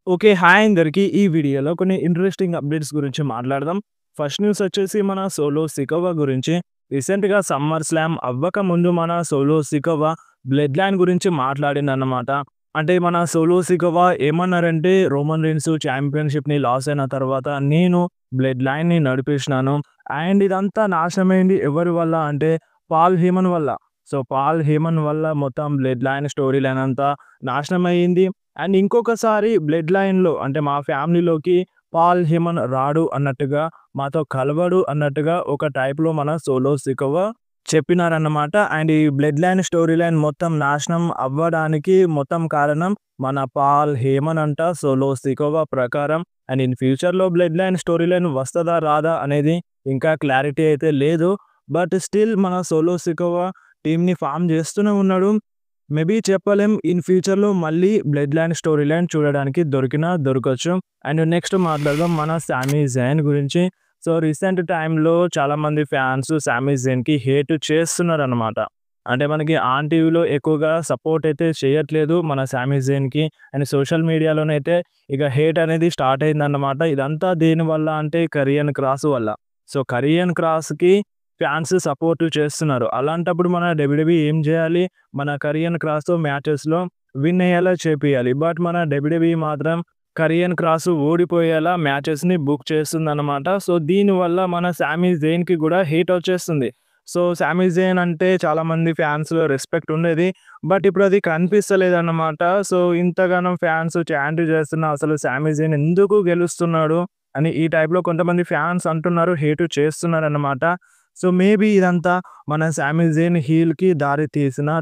Okay. Hi అందరికి. ఈ వీడియోలో కొన్ని ఇంట్రెస్టింగ్ అప్డేట్స్ గురించి మాట్లాడదాం. ఫస్ట్ న్యూస్ వచ్చేసి మన సోలో సికోవా గురించి. రీసెంట్‌గా సమ్మర్ స్లామ్ అవ్వకముందు మన సోలో సికోవా బ్లడ్ లైన్ గురించి మాట్లాడిందన్నమాట. అంటే మన సోలో సికోవా ఏమన్నారంటే రోమన్ రీన్స్ ఛాంపియన్‌షిప్‌ని లాస్ అయిన తర్వాత నేను బ్లడ్ లైన్‌ని నడిపేసినాను. అండ్ ఇదంతా నాశనమైంది ఎవరి వల్ల అంటే పాల్ హేమన్ వల్ల. సో, పాల్ హేమన్ వల్ల మొత్తం బ్లడ్ లైన్ స్టోరీ లైన్ అంతా నాశనమయింది. అండ్ ఇంకొకసారి బ్లడ్ లైన్‌లో అంటే మా ఫ్యామిలీలోకి పాల్ హేమన్ రాడు అన్నట్టుగా, మాతో కలవడు అన్నట్టుగా ఒక టైప్‌లో మన సోలో సికోవా చెప్పినారన్నమాట. అండ్ ఈ బ్లడ్ లైన్ స్టోరీ లైన్ మొత్తం నాశనం అవ్వడానికి మొత్తం కారణం మన పాల్ హేమన్ అంట సోలో సికోవా ప్రకారం. అండ్ ఇన్ ఫ్యూచర్‌లో బ్లడ్ లైన్ స్టోరీ లైన్ వస్తదా? రాదా? అనేది ఇంకా క్లారిటీ అయితే లేదు. బట్ స్టిల్ మన సోలో సికోవా టీమ్‌ని ఫార్మ్ చేస్తూనే ఉన్నాడు. మేబీ చెప్పలేం. ఇన్ ఫ్యూచర్‌లో మళ్ళీ బ్లడ్ లైన్ స్టోరీ లైన్ చూడడానికి దొరికినా దొరకచ్చు. అండ్ నెక్స్ట్ మాట్లాడదాం మన సామీ జైన్ గురించి. సో, రీసెంట్ టైమ్‌లో చాలామంది ఫ్యాన్స్ సామీ జైన్‌కి హేట్ చేస్తున్నారనమాట. అంటే మనకి ఆన్ టీవీలో ఎక్కువగా సపోర్ట్ అయితే చేయట్లేదు మన సామీ జైన్‌కి. అండ్ సోషల్ మీడియాలోనైతే ఇక హేట్ అనేది స్టార్ట్ అయిందన్నమాట. ఇదంతా దేనివల్ల అంటే కరియన్ క్రాస్ వల్ల. సో, కరియన్ క్రాస్‌కి ఫ్యాన్స్ సపోర్ట్ చేస్తున్నారు. అలాంటప్పుడు మన డబ్ల్యూడబ్ల్యూఈ ఏం చేయాలి? మన కరియన్ క్రాస్‌తో మ్యాచెస్‌లో విన్ అయ్యేలా చేపియాలి. బట్ మన డబ్ల్యూడబ్ల్యూఈ మాత్రం కరియన్ క్రాస్ ఓడిపోయేలా మ్యాచెస్‌ని బుక్ చేస్తుందన్నమాట. సో, దీనివల్ల మన సామీ జైన్‌కి కూడా హేట్ వచ్చేస్తుంది. సో, సామీ జైన్ అంటే చాలామంది ఫ్యాన్స్‌లో రెస్పెక్ట్ ఉండేది. బట్ ఇప్పుడు అది కనిపిస్తలేదన్నమాట. సో, ఇంతగానం ఫ్యాన్స్ చాంట్ చేస్తున్నా అసలు సామీ జైన్ ఎందుకు గెలుస్తున్నాడు అని ఈ టైప్‌లో కొంతమంది ఫ్యాన్స్ అంటున్నారు. హేట్ చేస్తున్నారన్నమాట. సో, మేబీ ఇదంతా మన సామీ జైన్ హీల్‌కి దారి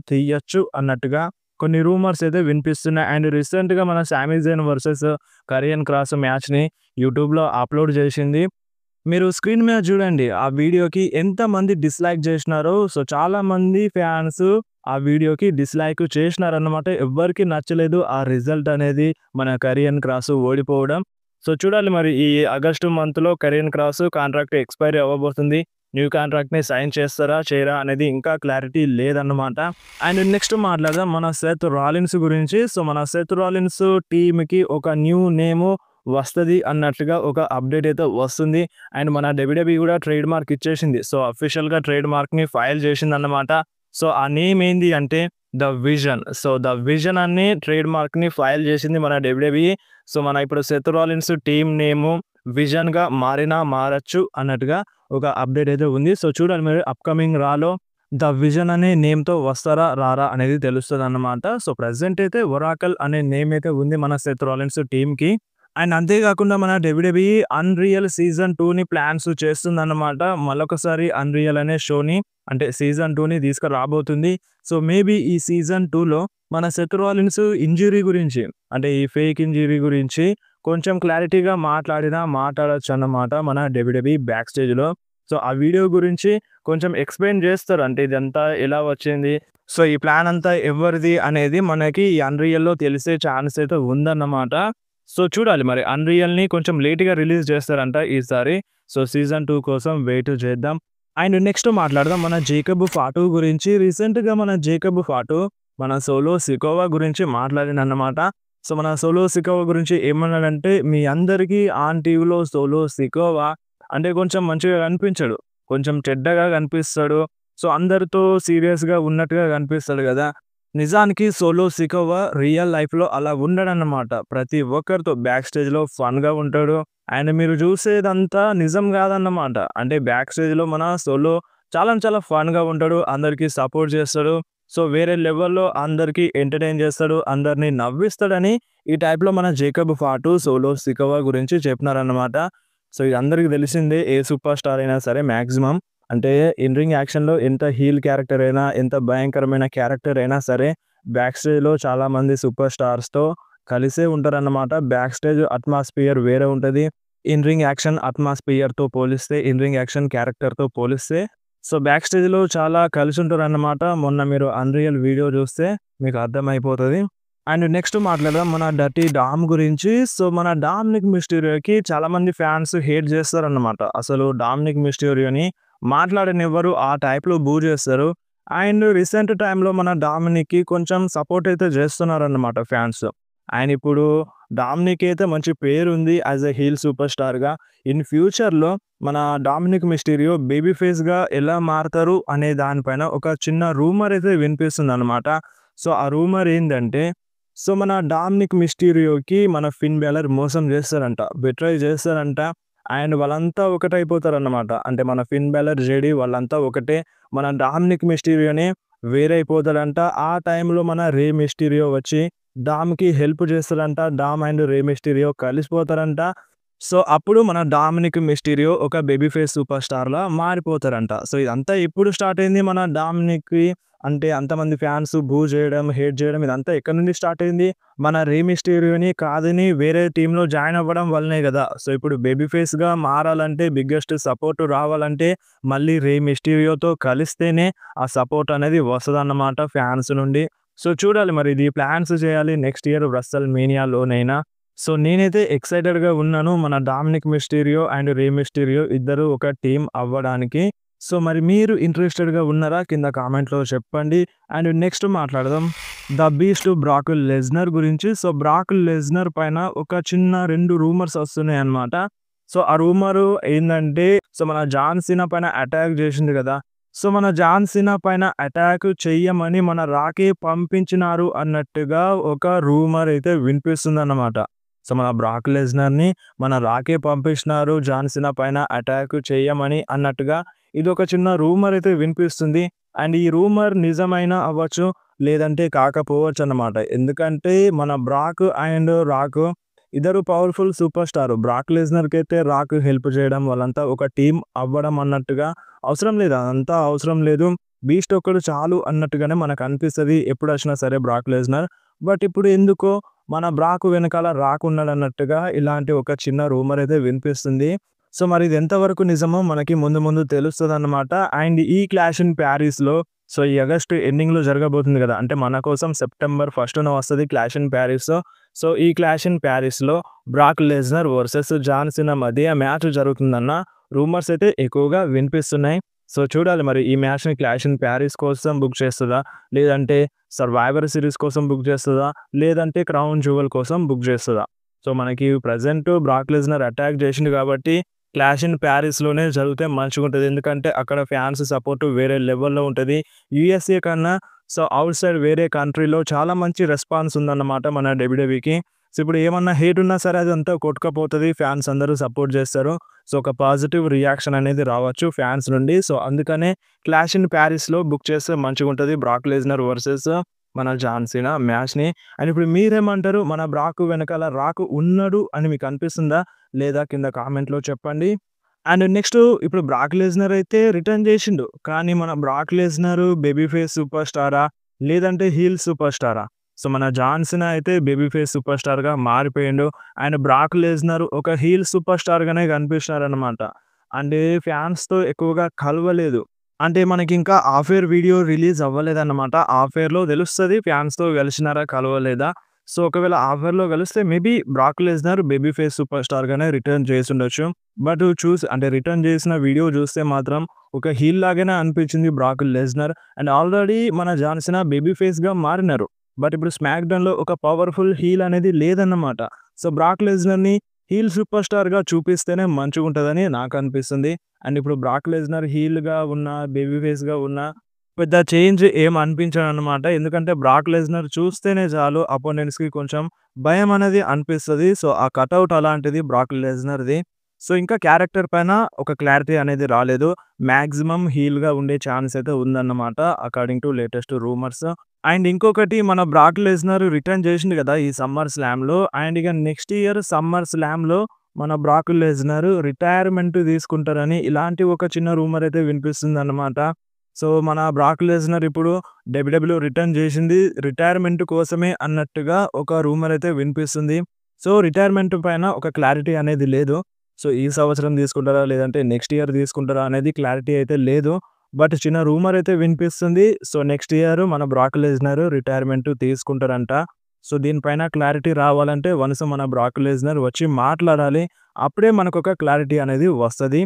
తీయొచ్చు అన్నట్టుగా కొన్ని రూమర్స్ అయితే వినిపిస్తున్నాయి. అండ్ రీసెంట్‌గా మన సామీ జైన్ వర్సెస్ కరియన్ క్రాస్ మ్యాచ్‌ని యూట్యూబ్‌లో అప్‌లోడ్ చేసింది. మీరు స్క్రీన్ మీద చూడండి. ఆ వీడియోకి ఎంతమంది డిస్‌లైక్ చేసినారో. సో, చాలామంది ఫ్యాన్స్ ఆ వీడియోకి డిస్‌లైక్ చేసినారన్నమాట. ఎవ్వరికీ నచ్చలేదు ఆ రిజల్ట్ అనేది మన కరియన్ క్రాస్ ఓడిపోవడం. సో, చూడాలి మరి ఈ ఆగస్టు మంత్‌లో కరియన్ క్రాస్ కాంట్రాక్ట్ ఎక్స్‌పైరీ అవ్వబోతుంది. న్యూ కాంట్రాక్ట్‌ని సైన్ చేస్తారా? చేయరా? అనేది ఇంకా క్లారిటీ లేదన్నమాట. అండ్ నెక్స్ట్ మాట్లాడదాం మన సెత్ రాలిన్స్ గురించి. సో, మన సెత్ రాలిన్స్ టీమ్‌కి ఒక న్యూ నేము వస్తది అన్నట్టుగా ఒక అప్డేట్ అయితే వస్తుంది. అండ్ మన డబ్ల్యూడబ్ల్యూఈ కూడా ట్రేడ్ మార్క్ ఇచ్చేసింది. సో, అఫీషియల్‌గా ట్రేడ్ మార్క్‌ని ఫైల్ చేసిందన్నమాట. సో, ఆ నేమ్ ఏంది అంటే the vision. So, the vision అనే ట్రేడ్ మార్క్‌ని ఫైల్ చేసింది మన డబ్ల్యూడబ్ల్యూఈ. సో, మన ఇప్పుడు సెత్ రాలిన్స్ టీమ్ నేము విజన్‌గా మారినా మారచ్చు అన్నట్టుగా ఒక అప్డేట్ అయితే ఉంది. సో, చూడాలి మరి అప్‌కమింగ్ రాలో ద విజన్ అనే నేమ్‌తో వస్తారా? రారా? అనేది తెలుస్తదన్నమాట. సో, ప్రెజెంట్ అయితే ఒరాకల్ అనే నేమ్ అయితే ఉంది మన సెత్ రాలిన్స్ టీమ్‌కి. అండ్ అంతేకాకుండా మన డబ్ల్యూడబ్ల్యూఈ అన్‌రియల్ సీజన్ 2ని ప్లాన్స్ చేస్తుందన్నమాట. మళ్ళొకసారి అన్‌రియల్ అనే షోని అంటే సీజన్ 2ని తీసుకురాబోతుంది. సో, మేబీ ఈ సీజన్ 2లో మన సెత్ రాలిన్స్ ఇంజ్యూరీ గురించి అంటే ఈ ఫేక్ ఇంజ్యూరీ గురించి కొంచెం క్లారిటీగా మాట్లాడొచ్చన్నమాట మన డబ్ల్యూడబ్ల్యూఈ బ్యాక్ స్టేజ్‌లో. సో, ఆ వీడియో గురించి కొంచెం ఎక్స్‌ప్లెయిన్ చేస్తారు. అంటే ఇదంతా ఎలా వచ్చింది? సో, ఈ ప్లాన్ అంతా ఎవరిది అనేది మనకి ఈ అన్‌రియల్‌లో తెలిసే ఛాన్స్ అయితే ఉందన్నమాట. సో, చూడాలి మరి అన్‌రియల్‌ని కొంచెం లేట్‌గా రిలీజ్ చేస్తారంట ఈసారి. సో, సీజన్ 2 కోసం వెయిట్ చేద్దాం. అండ్ నెక్స్ట్ మాట్లాడదాం మన జేకబ్ ఫాటు గురించి. రీసెంట్‌గా మన జేకబ్ ఫాటు మన సోలో సికోవా గురించి మాట్లాడిండన్నమాట. సో, మన సోలో సికోవా గురించి ఏమన్నాడంటే, మీ అందరికీ ఆన్ టీవీలో సోలో సికోవా అంటే కొంచెం మంచిగా కనిపించడు. కొంచెం చెడ్డగా కనిపిస్తాడు. సో, అందరితో సీరియస్‌గా ఉన్నట్టుగా కనిపిస్తాడు గదా! నిజానికి సోలో సికోవా రియల్ లైఫ్‌లో అలా ఉండడన్నమాట. ప్రతి ఒక్కరితో బ్యాక్ స్టేజ్‌లో ఫన్‌గా ఉంటాడు. అండ్ మీరు చూసేదంతా నిజం గాదన్నమాట. అంటే బ్యాక్ స్టేజ్‌లో మన సోలో చాలా ఫన్‌గా ఉంటాడు. అందరికీ సపోర్ట్ చేస్తాడు. సో, వేరే లెవెల్‌లో అందరికీ ఎంటర్‌టైన్ చేస్తాడు. అందరిని నవ్విస్తాడని ఈ టైప్‌లో మన జేకబ్ ఫాటు సోలో సికోవా గురించి చెప్పినారన్నమాట. సో, ఇది అందరికి తెలిసిందే. ఏ సూపర్ స్టార్ అయినా సరే మాక్సిమం అంటే ఇన్ రింగ్ యాక్షన్‌లో ఎంత హీల్ క్యారెక్టర్ అయినా, ఎంత భయంకరమైన క్యారెక్టర్ అయినా సరే, బ్యాక్ స్టేజ్‌లో చాలామంది సూపర్ స్టార్స్‌తో కలిసే ఉంటారన్నమాట. బ్యాక్ స్టేజ్ అట్మాస్ఫియర్ వేరే ఉంటది. ఇన్ రింగ్ యాక్షన్ అట్మాస్ఫియర్‌తో పోలిస్తే, ఇన్ రింగ్ యాక్షన్ క్యారెక్టర్‌తో పోలిస్తే సో, బ్యాక్ స్టేజ్‌లో చాలా కలిసుంటారన్నమాట. మొన్న మీరు అన్‌రియల్ వీడియో చూస్తే మీకు అర్థమైపోతది. అండ్ నెక్స్ట్ మాట్లాడదాం మన డర్టీ డామ్ గురించి. సో, మన డామినిక్ మిస్టీరియోకి చాలామంది ఫ్యాన్స్ హేట్ చేస్తారన్నమాట. అసలు డామినిక్ మిస్టీరియోని మాట్లాడనివ్వరు. ఆ టైప్‌లో బూ చేస్తారు. అండ్ రీసెంట్ టైమ్‌లో మన డామినిక్‌కి కొంచెం సపోర్ట్ అయితే చేస్తున్నారన్నమాట ఫ్యాన్స్. అండ్ ఇప్పుడు డామినిక్ అయితే మంచి పేరుంది యాస్ ఎ హీల్ సూపర్ స్టార్‌గా. ఇన్ ఫ్యూచర్‌లో మన డామినిక్ మిస్టీరియో బేబీ ఫేస్‌గా ఎలా మారతారు అనే దానిపైన ఒక చిన్న రూమర్ అయితే వినిపిస్తుందనమాట. సో, ఆ రూమర్ ఏందంటే, సో, మన డామినిక్ మిస్టీరియోకి మన ఫిన్ బెలర్ మోసం చేస్తారంట. బెట్రై చేస్తారంట. అండ్ వాళ్ళంతా ఒకటైపోతారన్నమాట. అంటే మన ఫిన్ బెలర్, జేడీ వాళ్ళంతా ఒకటే. మన డామినిక్ మిస్టీరియోనే వేరైపోతాడంట. ఆ టైంలో మన రే మిస్టీరియో వచ్చి డామ్‌కి హెల్ప్ చేస్తాడంట. డామ్ అండ్ రే మిస్టీరియో కలిసిపోతారంట. సో, అప్పుడు మన డామినిక్ మిస్టీరియో ఒక బేబీ ఫేస్ సూపర్ స్టార్‌లా మారిపోతారంట. సో, ఇదంతా ఎప్పుడు స్టార్ట్ అయింది మన డామినిక్‌కి అంటే అంతమంది ఫ్యాన్స్ బూ చేయడం, హేట్ చేయడం ఇదంతా ఎక్కడి నుండి స్టార్ట్ అయింది? మన రే మిస్టీరియోని కాదని వేరే టీమ్‌లో జాయిన్ అవ్వడం వల్లనే గదా! సో, ఇప్పుడు బేబీ ఫేస్‌గా మారాలంటే బిగ్గెస్ట్ సపోర్ట్ రావాలంటే మళ్ళీ రే మిస్టీరియోతో కలిస్తేనే ఆ సపోర్ట్ అనేది వస్తదన్నమాట ఫ్యాన్స్ నుండి. సో, చూడాలి మరి ఇది ప్లాన్స్ చేయాలి నెక్స్ట్ ఇయర్ రస్సెల్ మేనియాలోనైనా. సో, నేనైతే ఎక్సైటెడ్‌గా ఉన్నాను. మన Dominik Mysterio and Rey Mysterio ఇద్దరు ఒక టీమ్ అవ్వడానికి. సో, మరి మీరు ఇంట్రెస్టెడ్‌గా ఉన్నారా? కింద కామెంట్‌లో చెప్పండి. అండ్ నెక్స్ట్ మాట్లాడదాం. 'ద బీస్ట్' బ్రాక్ లెస్నర్ గురించి. సో, బ్రాక్ లెస్నర్ పైన ఒక చిన్న 2 రూమర్స్ వస్తున్నాయన్నమాట. సో, ఆ రూమరు ఏందంటే, సో, మన జాన్ సీనా పైన అటాక్ చేసింది కదా! సో, మన జాన్ సీనా పైన అటాక్ చెయ్యమని మన రాకీ పంపించినారు అన్నట్టుగా ఒక రూమర్ అయితే వినిపిస్తుందన్నమాట. సో, మన బ్రాక్ లెస్నర్‌ని మన రాకీ పంపించినారు జాన్ సీనా పైన అటాక్ చెయ్యమని అన్నట్టుగా ఇదొక చిన్న రూమర్ అయితే వినిపిస్తుంది. అండ్ ఈ రూమర్ నిజమైనా అవ్వచ్చు, లేదంటే కాకపోవచ్చన్నమాట. ఎందుకంటే మన బ్రాక్ అండ్ రాక్ ఇద్దరు పవర్‌ఫుల్ సూపర్ స్టార్. బ్రాక్ లెస్నర్‌కైతే రాక్ హెల్ప్ చేయడం వాళ్ళంతా ఒక టీమ్ అవ్వడం అన్నట్టుగా అవసరం లేదు. అదంతా అవసరం లేదు. బీస్ట్ ఒక్కడు చాలు అన్నట్టుగానే మనకనిపిస్తది ఎప్పుడొచ్చినా సరే బ్రాక్ లెస్నర్. బట్ ఇప్పుడు ఎందుకో మన బ్రాక్ వెనకాల రాక్ ఉన్నాడన్నట్టుగా ఇలాంటి ఒక చిన్న రూమర్ అయితే వినిపిస్తుంది. సో, మరి ఇది ఎంతవరకు నిజమో మనకి ముందు ముందు తెలుస్తదన్నమాట. అండ్ ఈ క్లాష్ ఇన్ పారిస్‌లో సో, ఈ ఆగస్ట్ ఎండింగ్‌లో జరగబోతుంది గదా! అంటే మన కోసం సెప్టెంబర్ ఫస్ట్‌న వస్తది క్లాష్ ఇన్ పారిస్. సో, ఈ క్లాష్ ఇన్ పారిస్‌లో Brock Lesnar versus John Cena మధ్య మ్యాచ్ జరుగుతుందన్న రూమర్స్ అయితే ఎక్కువగా వినిపిస్తున్నాయి. సో, చూడాలి మరి ఈ మ్యాచ్‌ని క్లాష్ ఇన్ పారిస్ కోసం బుక్ చేస్తదా? లేదంటే సర్వైవర్ సీరీస్ కోసం బుక్ చేస్తదా? లేదంటే క్రౌన్ జ్యువెల్ కోసం బుక్ చేస్తదా? సో, మనకి ప్రెజెంట్ బ్రాక్ లెస్నర్ అటాక్ చేసిండు కాబట్టి క్లాష్ ఇన్ పారిస్‌లోనే జరిగితే మంచిగుంటది. ఎందుకంటే అక్కడ ఫ్యాన్స్ సపోర్ట్ వేరే లెవెల్‌లో ఉంటది. యూఎస్ఏ కన్నా సో, ఔట్ సైడ్ వేరే కంట్రీలో చాలా మంచి రెస్పాన్స్ ఉందన్నమాట మన డబ్ల్యూడబ్ల్యూఈకి. సో, ఇప్పుడు ఏమన్నా హేట్ ఉన్నా సరే అదంతా కొట్టుకపోతది. ఫ్యాన్స్ అందరూ సపోర్ట్ చేస్తారు. సో, ఒక పాజిటివ్ రియాక్షన్ అనేది రావచ్చు ఫ్యాన్స్ నుండి. సో, అందుకనే క్లాష్ ఇన్ పారిస్‌లో బుక్ చేస్తే మంచిగుంటది. బ్రాక్ లెస్నర్ వర్సెస్ మన జాన్ సీనా మ్యాచ్‌ని. అండ్ ఇప్పుడు మీరేమంటారు? మన బ్రాక్ వెనకాల రాక్ ఉన్నడు అని మీకు అనిపిస్తుందా? లేదా కింద కామెంట్‌లో చెప్పండి. అండ్ నెక్స్ట్ ఇప్పుడు బ్రాక్ లెస్నర్ అయితే రిటర్న్ చేసిండు. కానీ మన Brock Lesnar baby face super స్టారా? లేదంటే హీల్ సూపర్ స్టారా? సో, మన జాన్ సీనా అయితే బేబీ ఫేస్ సూపర్ స్టార్‌గా మారిపోయిండు. అండ్ బ్రాక్ లెస్నర్ ఒక హీల్ సూపర్ స్టార్‌గానే కనిపిస్తున్నారనమాట. అంటే ఫ్యాన్స్‌తో ఎక్కువగా కలవలేదు. అంటే మనకింకా హాఫ్ ఇయర్ వీడియో రిలీజ్ అవ్వలేదన్నమాట. హాఫ్ ఇయర్‌లో తెలుస్తది ఫ్యాన్స్‌తో కలిసినారా? కలవలేదా? సో, ఒకవేళ హాఫ్ ఇయర్‌లో కలిస్తే maybe Brock Lesnar baby face super స్టార్‌గానే రిటర్న్ చేసుండొచ్చు. బట్ అంటే రిటర్న్ చేసిన వీడియో చూస్తే మాత్రం ఒక హీల్ లాగానే అనిపించింది బ్రాక్ లెస్నర్. అండ్ ఆల్రెడీ మన జాన్ సీనా బేబీ ఫేస్‌గా మారినారు. బట్ ఇప్పుడు స్మాక్ డౌన్‌లో ఒక పవర్‌ఫుల్ హీల్ అనేది లేదన్నమాట. సో, బ్రాక్ లెస్నర్‌ని హీల్ సూపర్ స్టార్‌గా చూపిస్తేనే మంచిగుంటదని నాకనిపిస్తుంది. అండ్ ఇప్పుడు బ్రాక్ లెస్నర్ హీల్‌గా ఉన్నా, బేబీ ఫేస్‌గా ఉన్నా పెద్ద చేంజ్ ఏం అనిపించదనమాట. ఎందుకంటే బ్రాక్ లెస్నర్ చూస్తేనే చాలు అపోనెంట్స్‌కి కొంచెం భయం అనేది అనిపిస్తది. సో, ఆ కటౌట్ అలాంటిది బ్రాక్ లెస్నర్‌ది. సో, ఇంకా క్యారెక్టర్ పైన ఒక క్లారిటీ అనేది రాలేదు. మాక్సిమం హీల్‌గా ఉండే ఛాన్స్ అయితే ఉందన్నమాట according to latest rumours. And ఇంకొకటి మన బ్రాక్ లెస్నర్ రిటర్న్ చేసిండు కదా! ఈ సమ్మర్ స్లామ్‌లో. అండ్ ఇక నెక్స్ట్ ఇయర్ సమ్మర్ స్లామ్‌లో మన బ్రాక్ లెస్నర్ రిటైర్మెంట్ తీసుకుంటారని ఇలాంటి ఒక చిన్న రూమర్ అయితే వినిపిస్తుందన్నమాట. సో, మన బ్రాక్ లెస్నర్ ఇప్పుడు డబ్ల్యూడబ్ల్యూ రిటర్న్ చేసింది రిటైర్మెంట్ కోసమే అన్నట్టుగా ఒక రూమర్ అయితే వినిపిస్తుంది. సో, రిటైర్మెంట్ పైన ఒక క్లారిటీ అనేది లేదు. సో, ఈ సంవత్సరం తీసుకుంటారా? లేదంటే నెక్స్ట్ ఇయర్ తీసుకుంటారా? అనేది క్లారిటీ అయితే లేదు. బట్ చిన్న రూమర్ అయితే వినిపిస్తుంది. సో, నెక్స్ట్ ఇయర్ మన బ్రాక్ లెస్నర్ రిటైర్మెంట్ తీసుకుంటారంట. సో, దీనిపైన క్లారిటీ రావాలంటే వన్స్ మన బ్రాక్ లెస్నర్ వచ్చి మాట్లాడాలి. అప్పుడే మనకొక క్లారిటీ అనేది వస్తది.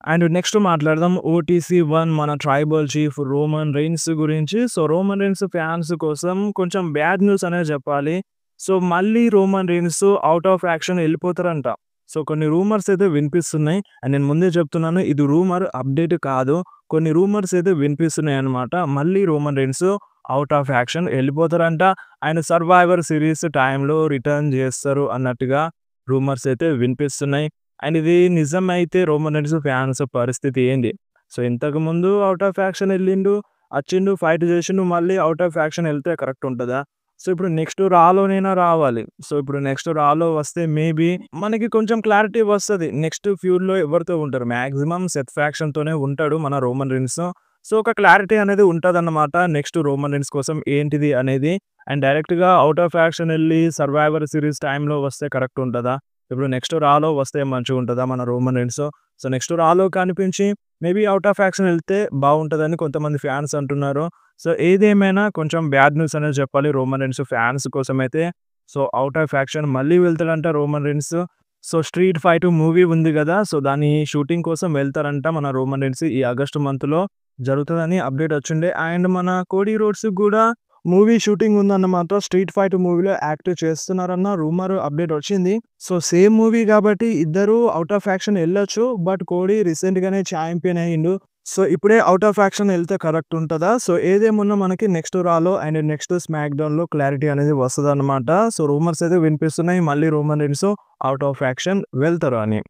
అండ్ నెక్స్ట్ మాట్లాడదాం ఓటీసీ 1 మన ట్రైబల్ చీఫ్ రోమన్ రెయిన్స్ గురించి. సో, రోమన్ రెయిన్స్ ఫ్యాన్స్ కోసం కొంచెం బ్యాడ్ న్యూస్ అనే చెప్పాలి. సో, మళ్ళీ Roman Reigns out of action ఎళ్ళిపోతారంట. సో, కొన్ని రూమర్స్ అయితే వినిపిస్తున్నాయి. అండ్ నేను ముందే చెప్తున్నాను ఇది రూమర్ అప్డేట్ కాదు. కొన్ని రూమర్స్ అయితే వినిపిస్తున్నాయన్నమాట. మళ్ళీ Roman Reigns out of action ఎళ్ళిపోతారంట. ఆయన 'సర్వైవర్' సీరీస్ టైమ్‌లో రిటర్న్ చేస్తారు అన్నట్టుగా రూమర్స్ అయితే వినిపిస్తున్నాయి. అండ్ ఇది నిజమైతే రోమన్ రీన్స్ ఫ్యాన్స్ పరిస్థితి ఏంది? సో, ఇంతకుముందు ఔట్ ఆఫ్ యాక్షన్ ఎళ్ళిండు, అచ్చిండు, ఫైట్ చేసిండు, మళ్ళీ ఔట్ ఆఫ్ యాక్షన్ ఎళ్తే కరెక్ట్ ఉంటదా? సో, ఇప్పుడు నెక్స్ట్ రాలోనైనా రావాలి. సో, ఇప్పుడు నెక్స్ట్ రాలో వస్తే మేబీ మనకి కొంచెం క్లారిటీ వస్తది. నెక్స్ట్ ఫ్యూడ్‌లో ఎవరితో ఉంటారు? మాక్సిమం సెత్ ఫ్యాక్షన్‌తోనే ఉంటాడు మన రోమన్ రీన్స్. సో, ఒక క్లారిటీ అనేది ఉంటదన్నమాట. నెక్స్ట్ రోమన్ రీన్స్ కోసం ఏంటిది అనేది. అండ్ డైరెక్ట్‌గా ఔట్ ఆఫ్ యాక్షన్ ఎళ్లి 'సర్వైవర్' సీరీస్ టైమ్‌లో వస్తే కరెక్ట్ ఉంటదా? ఇప్పుడు నెక్స్ట్ రాలో వస్తే మంచిగుంటదా మన రోమన్ రీన్స్? సో, నెక్స్ట్ రాలో కనిపించి మేబీ ఔట్ ఆఫ్ యాక్షన్ ఎళ్తే బావుంటదని కొంతమంది ఫ్యాన్స్ అంటున్నారు. సో, ఏదేమైనా కొంచెం బ్యాడ్ న్యూస్ అనేది చెప్పాలి రోమన్ రీన్స్ ఫ్యాన్స్ కోసమైతే. సో, ఔట్ ఆఫ్ యాక్షన్ మళ్ళీ వెళ్తాడంట Roman Reigns. So, 'Street Fight' movie ఉంది గదా! సో, దాని షూటింగ్ కోసం వెళ్తారంట మన రోమన్ రీన్స్. ఈ ఆగస్ట్ మంత్‌లో జరుగుతదని అప్డేట్ వచ్చిండే. అండ్ మన 'కోడీ రోడ్స్' గూడా మూవీ షూటింగ్ ఉందన్నమాట. 'స్ట్రీట్ ఫైట్' మూవీలో యాక్ట్ చేస్తున్నారన్న రూమర్ అప్డేట్ వచ్చింది. సో, సేమ్ మూవీ గాబట్టి ఇద్దరు ఔట్ ఆఫ్ యాక్షన్ ఎళ్ళొచ్చు. బట్ కోడీ రీసెంట్‌గానే ఛాంపియన్ అయ్యిండు. సో, ఇప్పుడే ఔట్ ఆఫ్ యాక్షన్ ఎళ్తే కరెక్ట్ ఉంటదా? సో, ఏదేమున్నా మనకి నెక్స్ట్ రాలో అండ్ నెక్స్ట్ స్మాక్ డౌన్‌లో క్లారిటీ అనేది వస్తదన్నమాట. సో, రూమర్స్ అయితే వినిపిస్తున్నాయి. మళ్ళీ Roman Reigns out of action వెళ్తారు అని.